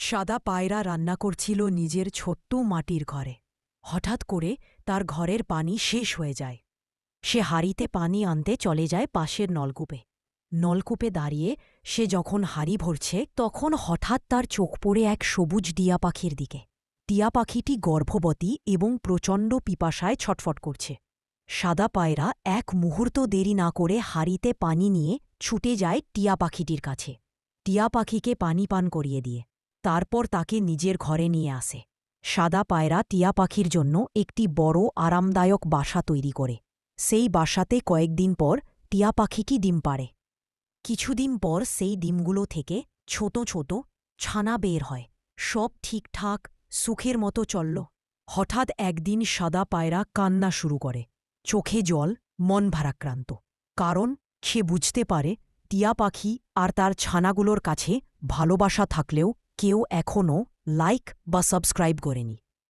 সাদা পায়রা রান্না করছিল নিজের ছোট্ট মাটির ঘরে। হঠাৎ করে তার ঘরের পানি শেষ হয়ে যায়। সে হাঁড়িতে পানি আনতে চলে যায় পাশের নলকূপে। নলকূপে দাঁড়িয়ে সে যখন হাঁড়ি ভরছে তখন হঠাৎ তার চোখ পড়ে এক সবুজ টিয়া পাখির দিকে। টিয়া পাখিটি গর্ভবতী এবং প্রচণ্ড পিপাসায় ছটফট করছে। সাদা পায়রা এক মুহূর্ত দেরি না করে হাঁড়িতে পানি নিয়ে ছুটে যায় টিয়া পাখিটির কাছে। টিয়া পাখিকে পানি পান করিয়ে দিয়ে তারপর তাকে নিজের ঘরে নিয়ে আসে। সাদা পায়রা টিয়া পাখির জন্য একটি বড় আরামদায়ক বাসা তৈরি করে। সেই বাসাতে কয়েকদিন পর টিয়া পাখিটি ডিম পাড়ে। কিছুদিন পর সেই ডিমগুলো থেকে ছোট ছোট ছানা বের হয়। সব ঠিকঠাক সুখের মতো চলল। হঠাৎ একদিন সাদা পায়রা কান্না শুরু করে, চোখে জল, মন ভারাক্রান্ত। কারণ সে বুঝতে পারে টিয়া পাখি আর তার ছানাগুলোর কাছে ভালোবাসা থাকলেও কেউ এখনও লাইক বা সাবস্ক্রাইব করেনি।